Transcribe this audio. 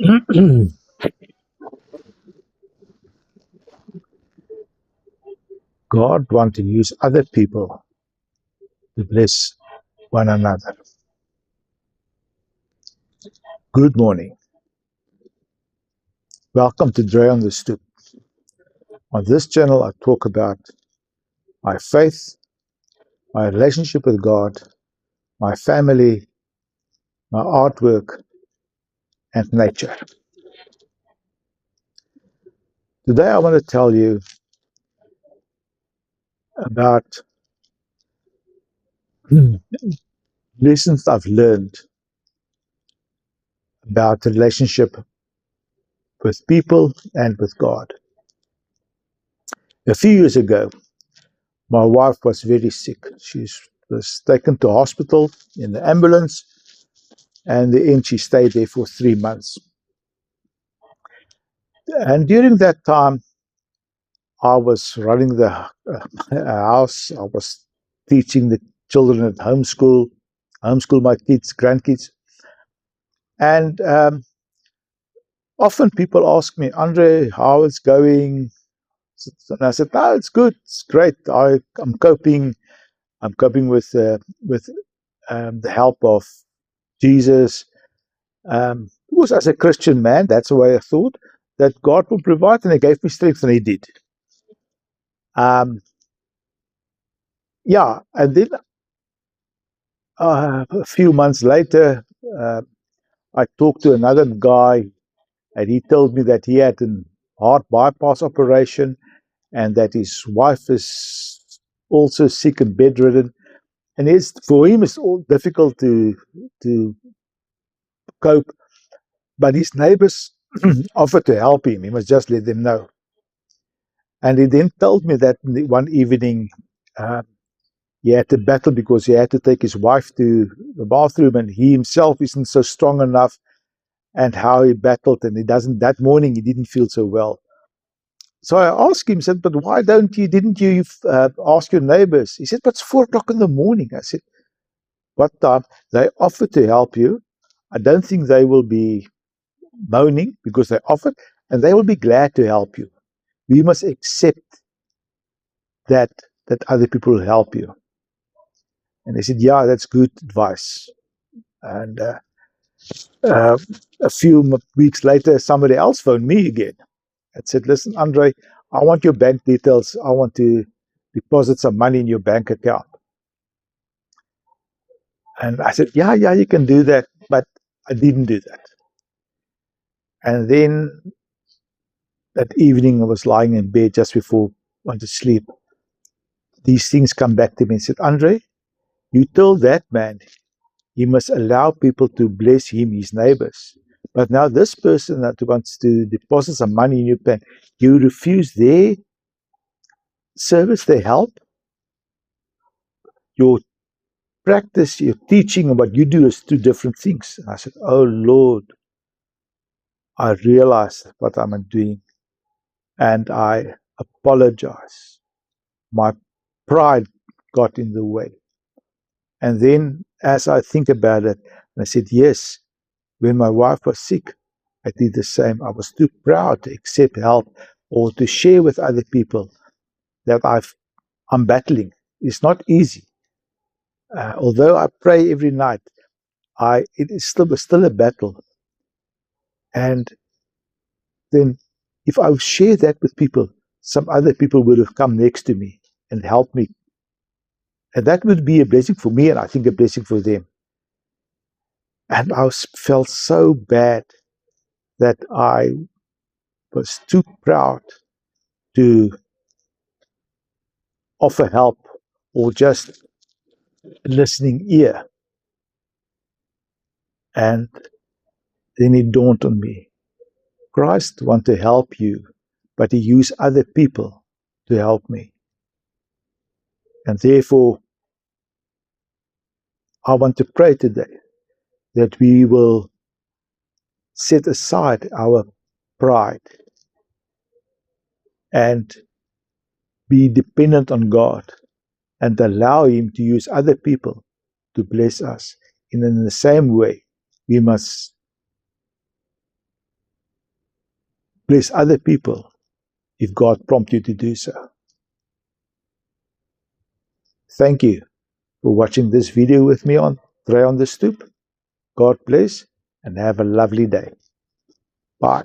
God wants to use other people to bless one another. Good morning. Welcome to Dre on the Stoop. On this channel, I talk about my faith, my relationship with God, my family, my artwork, and nature. Today, I want to tell you about lessons I've learned about the relationship with people and with God. A few years ago, my wife was very sick. She was taken to hospital in the ambulance, and in the end, she stayed there for 3 months. And during that time, I was running the house. I was teaching the children at homeschool my kids, grandkids. And often people ask me, Andre, how it's going? And I said, oh, it's good. It's great. I'm coping. I'm coping with the help of Jesus. Because as a Christian man, that's the way I thought, that God will provide, and He gave me strength, and He did. Yeah, and then a few months later, I talked to another guy, and he told me that he had a heart bypass operation, and that his wife is also sick and bedridden. And for him, it's all difficult to cope. But his neighbors offered to help him. He must just let them know. And he then told me that one evening he had to battle because he had to take his wife to the bathroom, and he himself isn't so strong enough, and how he battled, and that morning he didn't feel so well. So I asked him, said, but why didn't you ask your neighbors? He said, but it's 4 o'clock in the morning. I said, what time? They offered to help you. I don't think they will be moaning because they offered, and they will be glad to help you. We must accept that other people will help you. And they said, yeah, that's good advice. And a few weeks later, somebody else phoned me again and said, listen, Andre, I want your bank details. I want to deposit some money in your bank account. And I said, yeah, you can do that. But I didn't do that. And then that evening, I was lying in bed just before I went to sleep. These things come back to me and said, Andre, you told that man he must allow people to bless him, his neighbors. But now this person that wants to deposit some money in your bank, you refuse their service, their help, your practice, your teaching, and what you do is 2 different things. And I said, oh Lord, I realized what I'm doing, and I apologize. My pride got in the way. And then as I think about it, I said, yes, when my wife was sick, I did the same. I was too proud to accept help or to share with other people that I'm battling. It's not easy. Although I pray every night, it is still a battle. And then if I share that with people, some other people would have come next to me and helped me. And that would be a blessing for me, and I think a blessing for them. And I felt so bad that I was too proud to offer help or just listening ear. And then it dawned on me, Christ wants to help you, but He used other people to help me. And therefore, I want to pray today that we will set aside our pride and be dependent on God and allow Him to use other people to bless us. And in the same way, we must bless other people if God prompts you to do so. Thank you for watching this video with me on Dre on the Stoep. God bless and have a lovely day. Bye.